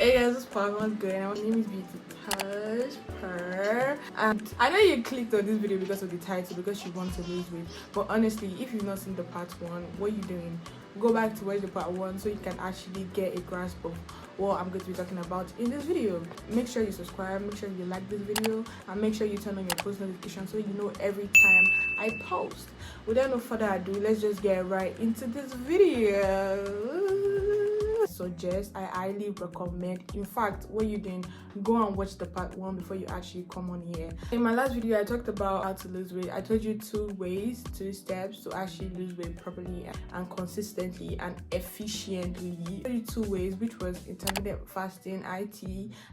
Hey guys, what's going on? My name is BeautyTajj, and I know you clicked on this video because of the title, because you want to lose weight. But honestly, if you've not seen the part 1, what are you doing? Go back to watch the part 1 so you can actually get a grasp of what I'm going to be talking about in this video. Make sure you subscribe, make sure you like this video, and make sure you turn on your post notifications so you know every time I post. Without no further ado, let's just get right into this video. I highly recommend, in fact, what you're doing, go and watch the part 1 before you actually come on here. In my last video I talked about how to lose weight. I told you 2 steps to actually lose weight properly and consistently and efficiently. I told you 2 ways, which was intermittent fasting, IT,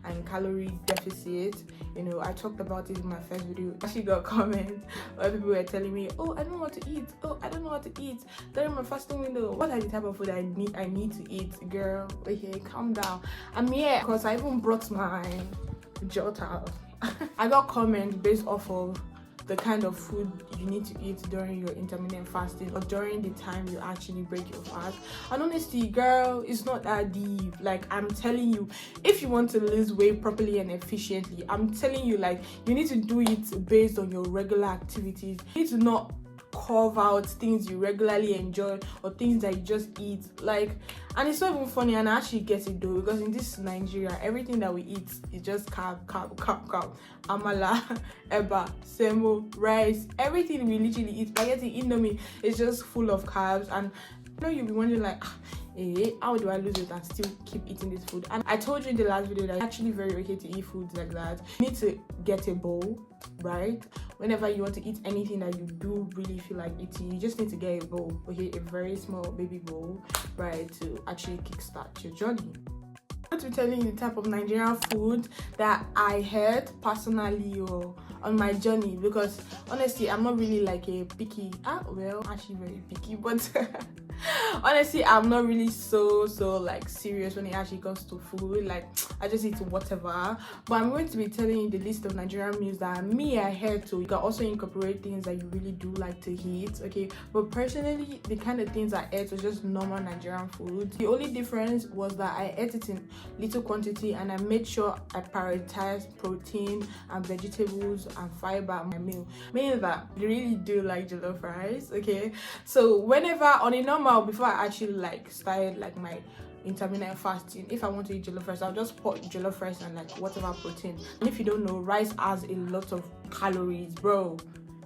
and calorie deficit. You know, I talked about it in my first video. I actually got comments where people were telling me, oh, I don't know what to eat, oh, I don't know what to eat during my fasting window. What are the type of food I need to eat? Girl, okay, calm down. I'm here because I even brought my jotter. I got comments based off of the kind of food you need to eat during your intermittent fasting or during the time you actually break your fast. And honestly, girl, it's not that deep. Like, I'm telling you, if you want to lose weight properly and efficiently, I'm telling you, like, you need to do it based on your regular activities. You need to not carve out things you regularly enjoy or things that you just eat, like. And it's not even funny, and I actually get it though, because in this Nigeria, everything that we eat is just carb, amala, eba, semo, rice. Everything we literally eat, spaghetti, indomie, is just full of carbs. And you know, you'll be wondering like, how do I lose it and still keep eating this food? And I told you in the last video that it's actually very okay to eat foods like that. You need to get a bowl, right? Whenever you want to eat anything that you do really feel like eating, you just need to get a bowl, okay? A very small baby bowl, right? To actually kickstart your journey. I'm going to be telling you the type of Nigerian food that I had personally or on my journey, because honestly, I'm not really like a picky, actually very picky, but honestly, I'm not really so like serious when it actually comes to food. Like, I just eat whatever. But I'm going to be telling you the list of Nigerian meals that I had to. You can also incorporate things that you really do like to eat, okay? But personally, the kind of things I ate was just normal Nigerian food. The only difference was that I ate it in little quantity, and I made sure I prioritized protein and vegetables and fiber in my meal. Meaning that I really do like jollof rice, okay? So whenever on a normal, before I actually like started like my intermittent fasting, if I want to eat jollof rice, I'll just put jollof rice and like whatever protein. And if you don't know, rice has a lot of calories, bro.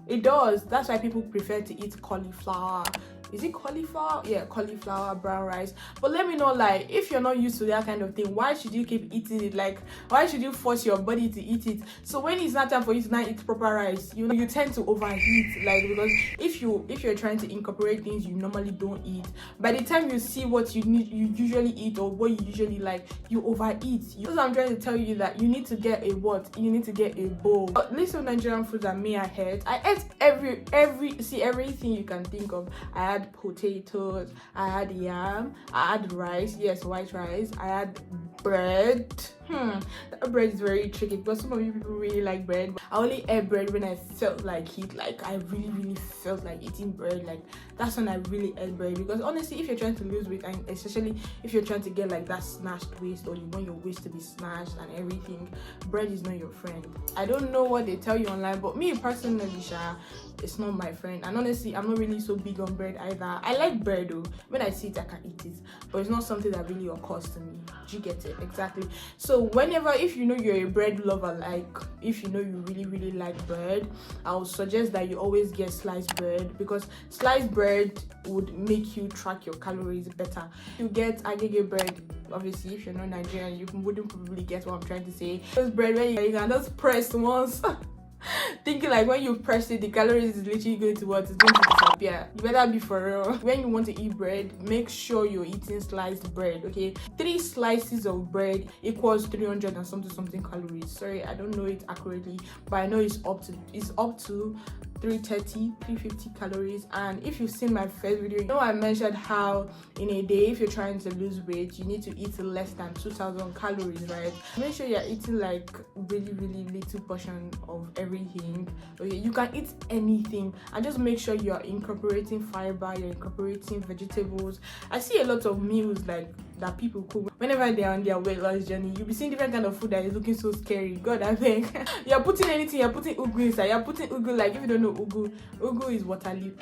It does. That's why people prefer to eat cauliflower. Is it cauliflower? Yeah, cauliflower, brown rice. But let me know, like, if you're not used to that kind of thing, why should you keep eating it? Like, why should you force your body to eat it? So when it's not time for you to not eat proper rice, you know, you tend to overeat. Like, because if you're trying to incorporate things you normally don't eat, by the time you see what you usually eat or what you usually like, you overeat. So I'm trying to tell you that you need to get a what? You need to get a bowl. But list of Nigerian foods that I ate everything you can think of. I had potatoes, I had yam, I had rice, yes, white rice, I had bread. That bread is very tricky because some of you people really like bread. I only ate bread when I felt like it, like I really felt like eating bread. Like, that's when I really ate bread. Because honestly, if you're trying to lose weight, and especially if you're trying to get like that snatched waist, or you want your waist to be snatched and everything, bread is not your friend. I don't know what they tell you online, but me personally, it's not my friend. And honestly, I'm not really so big on bread either. I like bread though. When I see it, I can eat it, but it's not something that really occurs to me. Do you get it? Exactly. So whenever, if you know you're a bread lover, like if you know you really like bread, I would suggest that you always get sliced bread, because sliced bread would make you track your calories better. You get agege bread. Obviously, if you're not Nigerian, you wouldn't probably get what I'm trying to say. Those bread where you can just press once. Thinking like when you press it, the calories is literally going to what? It's going to disappear. You better be for real. When you want to eat bread, make sure you're eating sliced bread, okay? 3 slices of bread equals 300 and something calories. Sorry, I don't know it accurately, but I know it's up to 330, 350 calories. And if you've seen my first video, you know I mentioned how in a day, if you're trying to lose weight, you need to eat less than 2,000 calories, right? Make sure you're eating like really little portion of everything. Okay, you can eat anything, and just make sure you're incorporating fiber, you're incorporating vegetables. I see a lot of meals like that people cook whenever they're on their weight loss journey. You'll be seeing different kind of food that is looking so scary. God, I think you're putting anything, you're putting ugu inside. You're putting ugu, like, if you don't know ugu is water leaf.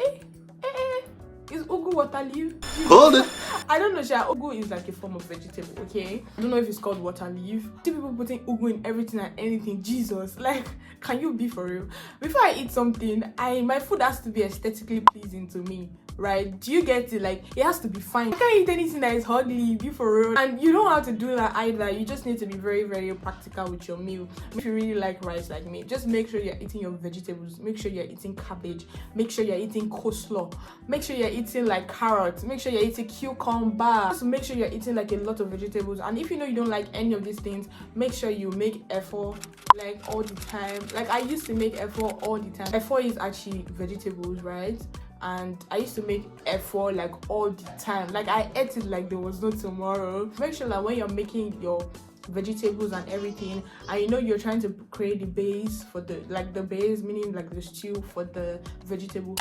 Is ugu water leaf? Hold it. I don't know, Sha. Ugu is like a form of vegetable, okay? I don't know if it's called water leaf. See people putting ugu in everything and anything. Jesus, like, can you be for real? Before I eat something, my food has to be aesthetically pleasing to me, right? Do you get it? Like, it has to be fine. I can't eat anything that is ugly, be for real. And you don't have to do that either. You just need to be very, very practical with your meal. If you really like rice like me, just make sure you're eating your vegetables. Make sure you're eating cabbage. Make sure you're eating coleslaw. Make sure you're eating like carrots. Make sure you're eating cucumber. Just make sure you're eating like a lot of vegetables. And if you know you don't like any of these things, make sure you make effort like all the time. Like, I used to make effort all the time. Effort is actually vegetables, right? And I used to make effort like all the time. Like, I ate it like there was no tomorrow. Make sure that when you're making your vegetables and everything, and you know you're trying to create the base for the base, meaning like the stew for the vegetable,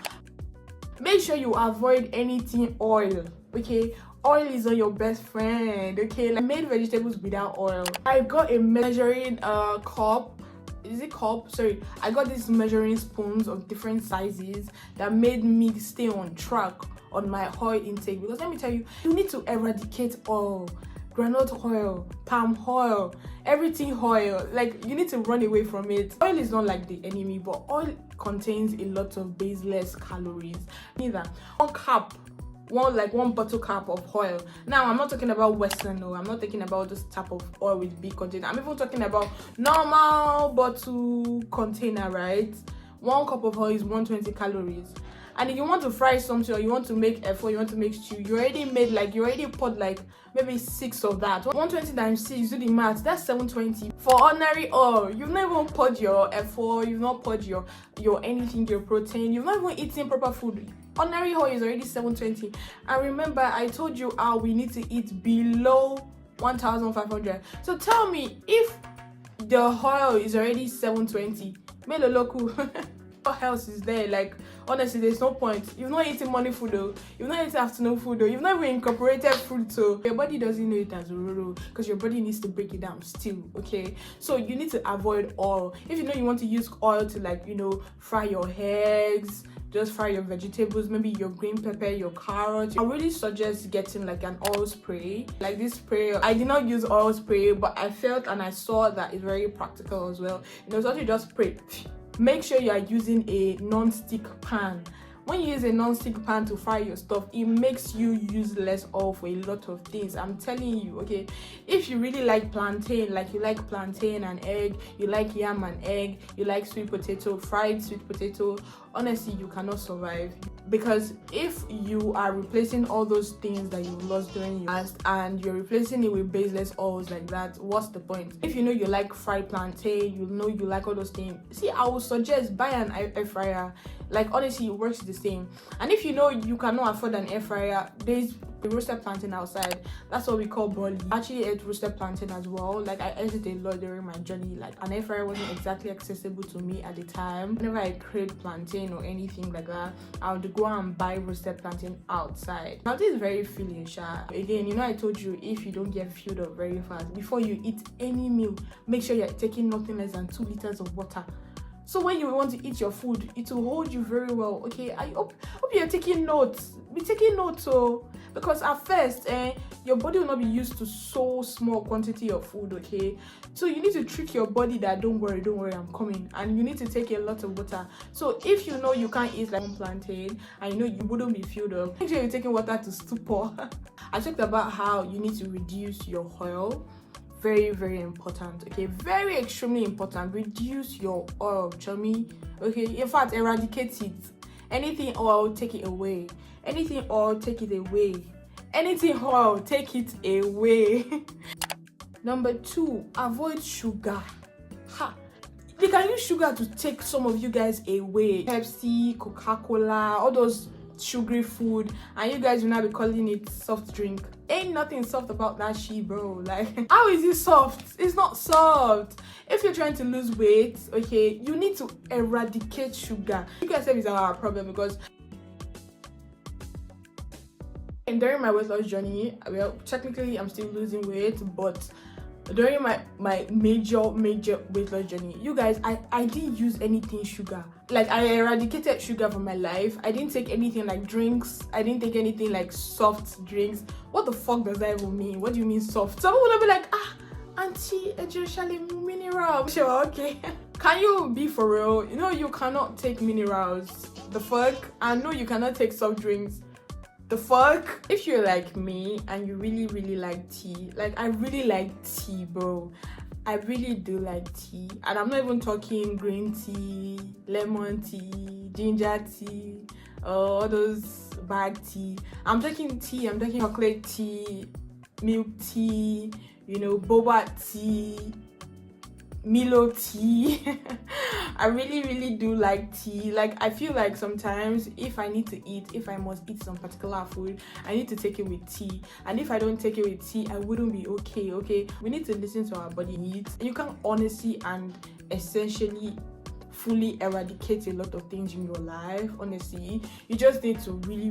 make sure you avoid anything oil, okay? Oil is not your best friend, okay? Like, I made vegetables without oil. I got a measuring cup. Is it cup? Sorry, I got these measuring spoons of different sizes that made me stay on track on my oil intake. Because let me tell you, you need to eradicate oil, granite oil, palm oil, everything oil. Like, you need to run away from it. Oil is not like the enemy, but oil contains a lot of baseless calories. Neither one bottle cap of oil. Now, I'm not talking about Western, no. I'm not talking about this type of oil with big container. I'm even talking about normal bottle container, right? 1 cup of oil is 120 calories. And if you want to fry something, or you want to make effort, you want to make stew, you already put like maybe 6 of that. 120 times 6, do the math, that's 720. For ordinary oil, you've not even put your effort, you've not put your anything, your protein, you've not even eaten proper food. Ordinary oil is already 720. And remember, I told you how we need to eat below 1,500. So tell me, if the oil is already 720, melo loku, what else is there? Like, honestly, there's no point. You've not eaten morning food though, you've not eaten afternoon food though, you've not even incorporated fruit, so your body doesn't know it as ororo, because your body needs to break it down still, okay? So you need to avoid oil. If you know you want to use oil to, like, you know, fry your eggs, just fry your vegetables, maybe your green pepper, your carrots, I really suggest getting like an oil spray. Like this spray, I did not use oil spray, but I felt and I saw that it's very practical as well. You know, so you just spray. Make sure you are using a non-stick pan. When you use a non-stick pan to fry your stuff, it makes you use less oil for a lot of things. I'm telling you, okay? If you really like plantain, like you like plantain and egg, you like yam and egg, you like sweet potato, fried sweet potato, honestly, you cannot survive. Because if you are replacing all those things that you lost during your fast and you're replacing it with baseless oils like that, what's the point? If you know you like fried plantain, you know you like all those things, see, I would suggest buy an air fryer. Like, honestly, it works the same. And if you know you cannot afford an air fryer, there's the roasted plantain outside. That's what we call bolly. I actually ate roasted plantain as well. Like, I ate it a lot during my journey. Like, an air fryer wasn't exactly accessible to me at the time. Whenever I crave plantain or anything like that, I would go and buy roasted plantain outside. Now, this is very filling, sha. Again, you know, I told you, if you don't get filled up very fast, before you eat any meal, make sure you're taking nothing less than 2 liters of water. So when you want to eat your food, it will hold you very well, okay? I hope you're taking notes. Be taking notes, so, because at first, your body will not be used to so small quantity of food, okay? So you need to trick your body that don't worry, I'm coming. And you need to take a lot of water. So if you know you can't eat like one plantain, and you know you wouldn't be filled up, make sure you're taking water to stupor. I talked about how you need to reduce your oil. Very, very important, okay? Very extremely important. Reduce your oil, chummy, okay? In fact, eradicate it. Anything oil, take it away. Anything oil, take it away. Anything oil, take it away. Number 2, avoid sugar. They can use sugar to take some of you guys away. Pepsi, Coca-Cola, all those sugary food, and you guys will now be calling it soft drink. Ain't nothing soft about that shit, bro. Like, how is it soft? It's not soft. If you're trying to lose weight, okay, you need to eradicate sugar. You guys say it's our problem, because And during my weight loss journey, well, technically I'm still losing weight, but during my major weight loss journey, you guys, I didn't use anything sugar. Like, I eradicated sugar from my life. I didn't take anything like drinks. I didn't take anything like soft drinks. What the fuck does that even mean? What do you mean soft? Someone will be like, auntie, actually mineral. Sure, okay. Can you be for real? You know you cannot take minerals. The fuck? And no, you cannot take soft drinks. The fuck? If you're like me and you really like tea, like I really like tea, bro. I really do like tea. And I'm not even talking green tea, lemon tea, ginger tea, all those bag tea. I'm talking tea, I'm talking chocolate tea, milk tea, you know, boba tea, Milo tea. I really do like tea. Like, I feel like sometimes if I need to eat, if I must eat some particular food, I need to take it with tea. And if I don't take it with tea, I wouldn't be okay. We need to listen to our body needs. You can honestly and essentially fully eradicate a lot of things in your life. Honestly, you just need to really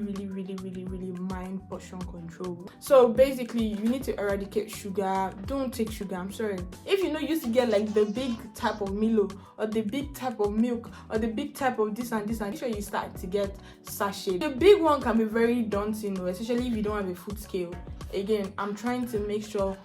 mind portion control. So basically, you need to eradicate sugar. Don't take sugar. I'm sorry. If you know you used to get like the big type of Milo or the big type of milk or the big type of this and make sure you start to get sachet. The big one can be very daunting, especially if you don't have a food scale. Again, I'm trying to make sure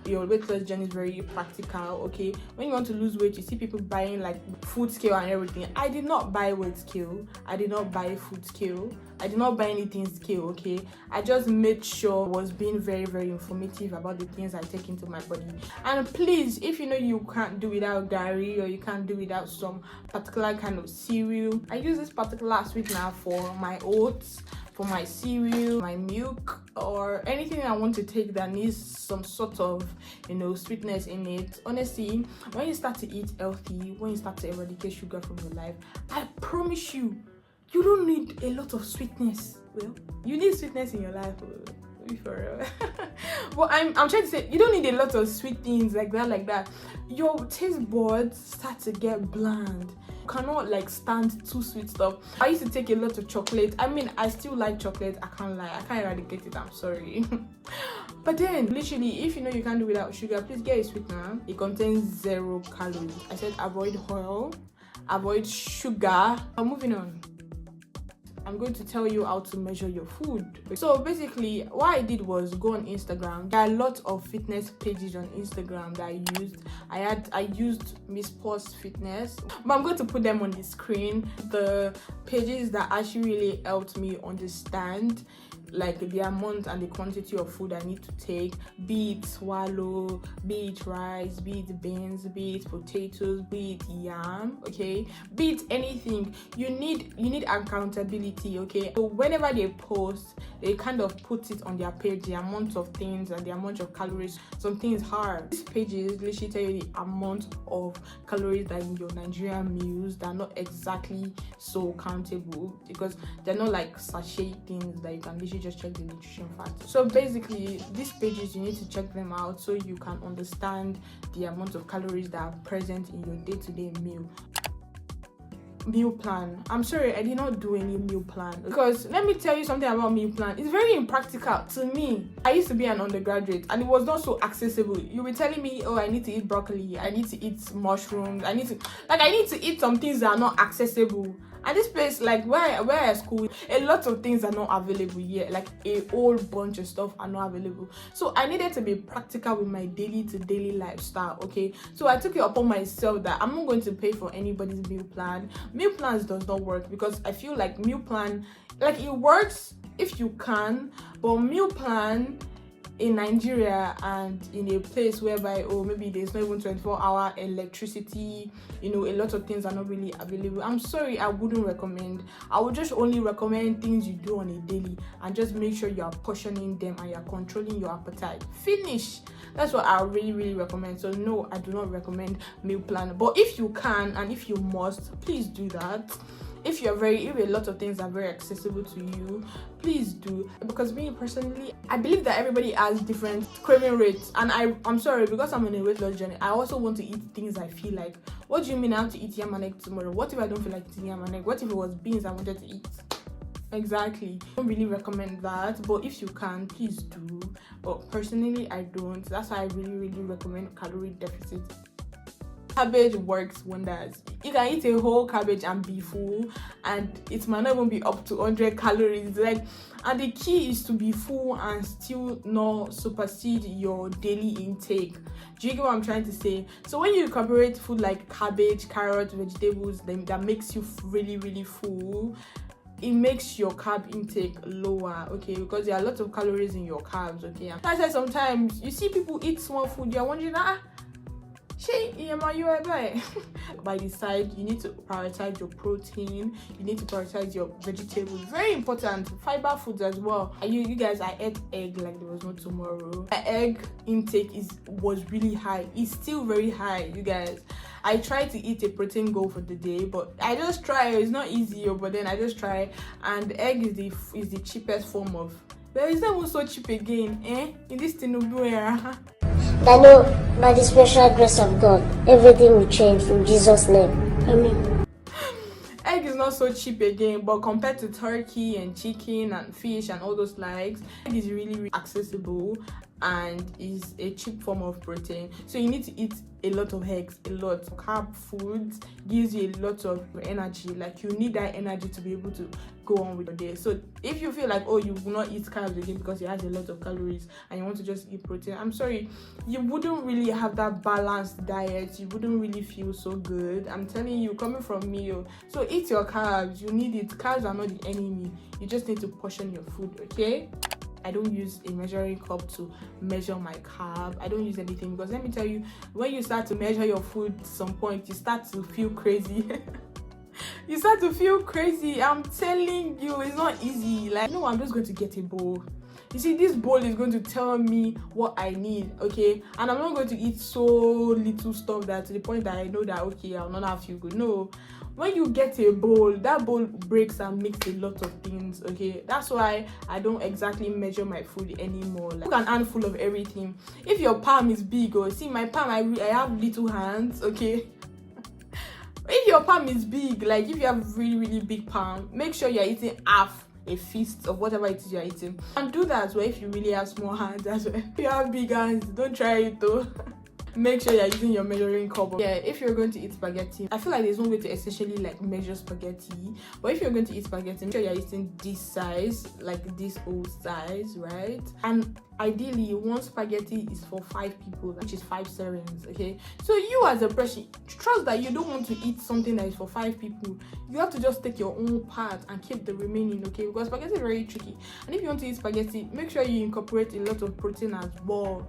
your weight loss journey is very practical. Okay, when you want to lose weight, you see people buying like food scale and everything. I did not buy weight scale, I did not buy food scale, I did not buy anything scale. Okay, I just made sure I was being very informative about the things I take into my body. And please, if you know you can't do without gari or you can't do without some particular kind of cereal, I use this particular sweetener for my oats, for my cereal, my milk, or anything I want to take that needs some sort of, you know, sweetness in it. Honestly, when you start to eat healthy, when you start to eradicate sugar from your life, I promise you, you don't need a lot of sweetness. Well, you need sweetness in your life, be for real. But I'm trying to say, you don't need a lot of sweet things like that. Your taste buds start to get bland. You cannot like stand too sweet stuff. I used to take a lot of chocolate. I mean, I still like chocolate. I can't lie. I can't eradicate it. I'm sorry. But then, literally, if you know you can't do without sugar, please get a sweetener. It contains 0 calories. I said avoid oil, avoid sugar. I'm moving on. I'm going to tell you how to measure your food. So basically, what I did was go on Instagram. There are a lot of fitness pages on Instagram that I used. I used Miss Pause Fitness, but I'm going to put them on the screen. The pages that actually really helped me understand like the amount and the quantity of food I need to take, be it swallow, be it rice, be it beans, be it potatoes, be it yam, okay, be it anything. You need accountability, okay? So whenever they post, they kind of put it on their page, the amount of things and the amount of calories. Some things hard. These pages literally tell you the amount of calories that in your Nigerian meals that are not exactly so countable, because they're not like sachet things that you can literally just check the nutrition facts. So basically, these pages, you need to check them out so you can understand the amount of calories that are present in your day-to-day meal plan. I'm sorry, I did not do any meal plan, because let me tell you something about meal plan. It's very impractical to me. I used to be an undergraduate and it was not so accessible. You were telling me, oh, I need to eat broccoli, I need to eat mushrooms, I need to eat some things that are not accessible. And this place, like where I school, a lot of things are not available yet. Like a whole bunch of stuff are not available. So I needed to be practical with my daily lifestyle, okay? So I took it upon myself that I'm not going to pay for anybody's meal plan. Meal plans does not work, because I feel like meal plan, like it works if you can, but meal plan in Nigeria and in a place whereby, oh, maybe there's not even 24-hour electricity, you know, a lot of things are not really available. I'm sorry, I wouldn't recommend. I would just only recommend things you do on a daily, and just make sure you are portioning them and you're controlling your appetite. Finish. That's what I really recommend. So no, I do not recommend meal plan. But if you can and if you must, please do that. If a lot of things are very accessible to you, please do. Because me personally, I believe that everybody has different craving rates, and I'm sorry, because I'm on a weight loss journey, I also want to eat things I feel like. What do you mean I have to eat yam and egg tomorrow? What if I don't feel like eating yam and egg? What if it was beans I wanted to eat? Exactly. I don't really recommend that, but if you can, please do. But personally, I don't. That's why I really recommend calorie deficit. Cabbage works wonders. You can eat a whole cabbage and be full, and it might not even be up to 100 calories. Like, and the key is to be full and still not supersede your daily intake. Do you get what I'm trying to say? So when you incorporate food like cabbage, carrots, vegetables, then that makes you really full, it makes your carb intake lower, okay, because there are lots of calories in your carbs, okay. And I said sometimes you see people eat small food, you're wondering, by the side, you need to prioritize your protein, you need to prioritize your vegetables. Very important. Fiber foods as well. You guys, I ate egg like there was no tomorrow. My egg intake was really high. It's still very high, you guys. I try to eat a protein goal for the day, but I just try. It's not easy, but then I just try. And egg is the cheapest form of. But it's not even so cheap again, in this Tinubu era. I know by the special grace of God, everything will change in Jesus' name. Amen. Egg is not so cheap again, but compared to turkey and chicken and fish and all those likes, egg is really accessible and is a cheap form of protein. So you need to eat a lot of eggs, a lot. Carb foods gives you a lot of energy. Like, you need that energy to be able to go on with your day. So if you feel like, oh, you will not eat carbs again because it has a lot of calories and you want to just eat protein, I'm sorry, you wouldn't really have that balanced diet. You wouldn't really feel so good. I'm telling you, coming from me. So eat your carbs. You need it. Carbs are not the enemy. You just need to portion your food, okay? I don't use a measuring cup to measure my carb. I don't use anything, because let me tell you, when you start to measure your food at some point, you start to feel crazy. You start to feel crazy. I'm telling you, it's not easy. Like, no, I'm just going to get a bowl. You see, this bowl is going to tell me what I need, okay? And I'm not going to eat so little stuff that to the point that I know that, okay, I'll not feel good. No. When you get a bowl, that bowl breaks and makes a lot of things, okay? That's why I don't exactly measure my food anymore. Like, an handful of everything. If your palm is big, or see my palm, I have little hands, okay? If your palm is big, like if you have really big palm, make sure you're eating half a fist of whatever it is you're eating. And do that as well if you really have small hands as well. If you have big hands, don't try it though. Make sure you're using your measuring cup. Yeah, if you're going to eat spaghetti, I feel like there's no way to essentially like measure spaghetti, but if you're going to eat spaghetti, make sure you're eating this size, like this old size, right? And ideally, one spaghetti is for 5 people, which is 5 servings, okay? So you as a person, trust that you don't want to eat something that is for 5 people. You have to just take your own part and keep the remaining, okay? Because spaghetti is very tricky. And if you want to eat spaghetti, make sure you incorporate a lot of protein as well.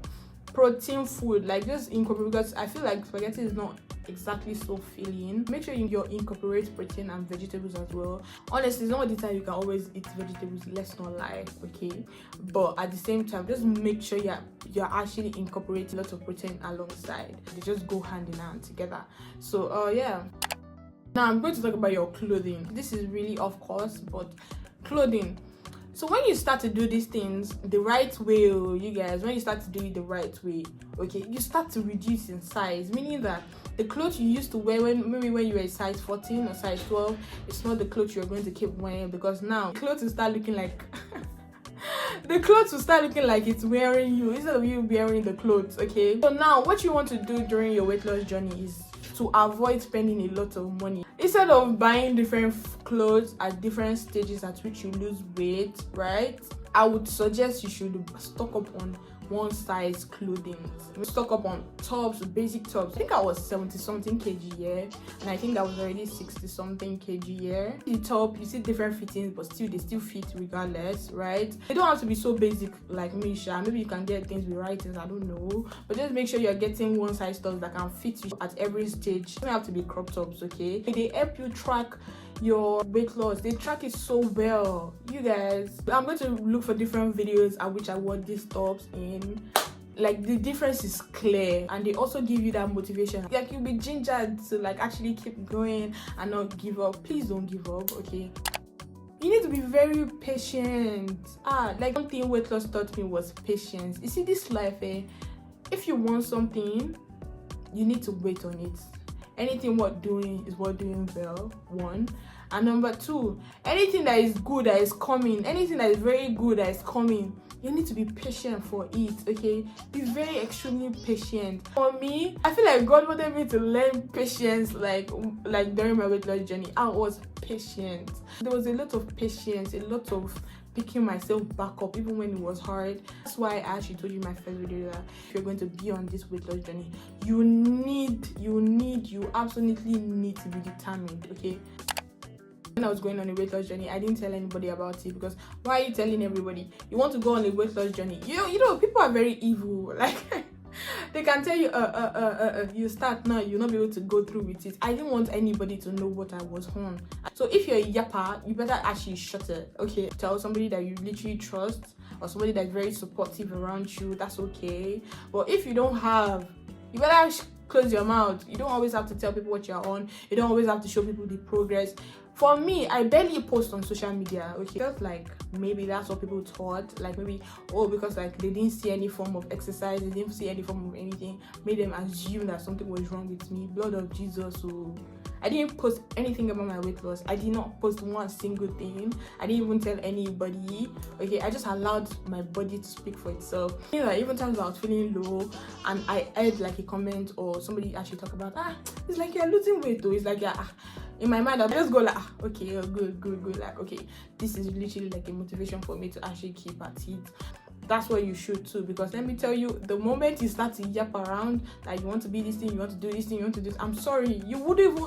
Protein food, like just incorporate, because I feel like spaghetti is not exactly so filling. Make sure you incorporate protein and vegetables as well. Honestly, some of the time you can always eat vegetables, let's not lie, okay? But at the same time, just make sure you're actually incorporating lots of protein alongside. They just go hand in hand together. So yeah. Now I'm going to talk about your clothing. This is really off course, but clothing. So when you start to do these things the right way, you guys, when you start to do it the right way, okay, you start to reduce in size, meaning that the clothes you used to wear when you were a size 14 or size 12, it's not the clothes you're going to keep wearing, because now clothes will start looking like the clothes will start looking like it's wearing you instead of you wearing the clothes, okay? So now what you want to do during your weight loss journey is to avoid spending a lot of money. Instead of buying different clothes at different stages at which you lose weight, right? I would suggest you should stock up on one size clothing. Stock up on tops, basic tops. I think I was 70 something kg here, and I think I was already 60 something kg here. The top, you see different fittings, but they still fit regardless, right? They don't have to be so basic like me, Sha. Maybe you can get things with writings, I don't know, but just make sure you're getting one size tops that can fit you at every stage. They don't have to be crop tops, okay? They help you track your weight loss. They track it so well, you guys. I'm going to look for different videos at which I wore these tops in. Like, the difference is clear, and they also give you that motivation. Like, you'll be gingered to like actually keep going and not give up. Please don't give up, okay? You need to be very patient. Like, one thing weight loss taught me was patience. You see, this life, if you want something, you need to wait on it. Anything worth doing is worth doing well, one. And number 2, anything that is good that is coming, anything that is very good that is coming, you need to be patient for it, okay? Be very extremely patient. For me, I feel like God wanted me to learn patience like during my weight loss journey. I was patient. There was a lot of patience, a lot of picking myself back up even when it was hard. That's why I actually told you in my first video that if you're going to be on this weight loss journey, you absolutely need to be determined, okay? When I was going on a weight loss journey, I didn't tell anybody about it, because why are you telling everybody? You want to go on a weight loss journey. You know, people are very evil. Like, they can tell you, you start now, you'll not be able to go through with it. I didn't want anybody to know what I was on. So if you're a yapper, you better actually shut it, okay? Tell somebody that you literally trust, or somebody that's very supportive around you, that's okay. But if you don't have, you better close your mouth. You don't always have to tell people what you're on. You don't always have to show people the progress. For me, I barely post on social media, okay? Just like maybe that's what people thought, like maybe, oh, because like they didn't see any form of exercise, they didn't see any form of anything, made them assume that something was wrong with me. Blood of Jesus. So I didn't post anything about my weight loss. I did not post one single thing. I didn't even tell anybody, okay? I just allowed my body to speak for itself. You know, like, even times I was feeling low and I heard like a comment or somebody actually talk about, it's like you're losing weight though. It's like, in my mind, I just go like, okay, good. Like, okay, this is literally like a motivation for me to actually keep at it. That's what you should too, because let me tell you, the moment you start to yap around, like you want to be this thing, you want to do this thing, you want to do this, I'm sorry, you wouldn't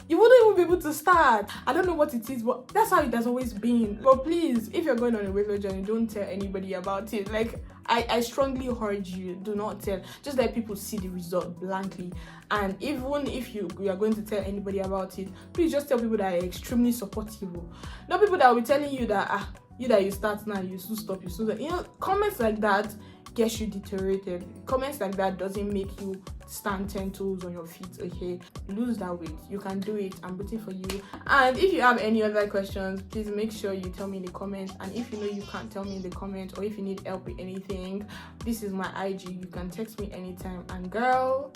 even be able to start. I don't know what it is, but that's how it has always been. But please, if you're going on a weight loss journey, don't tell anybody about it. Like, I strongly urge you, do not tell. Just let people see the result blankly. And even if you are going to tell anybody about it, please just tell people that are extremely supportive. Not people that will be telling you that you start now, you soon stop, you soon stop. You know, comments like that gets you deteriorated. Comments like that doesn't make you stand 10 toes on your feet, okay? Lose that weight. You can do it. I'm rooting for you. And if you have any other questions, please make sure you tell me in the comments. And if you know you can't tell me in the comments, or if you need help with anything, this is my IG. You can text me anytime. And girl,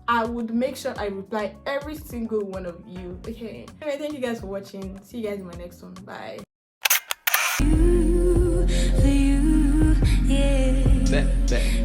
I would make sure I reply every single one of you, okay? Anyway, thank you guys for watching. See you guys in my next one. Bye. Yeah.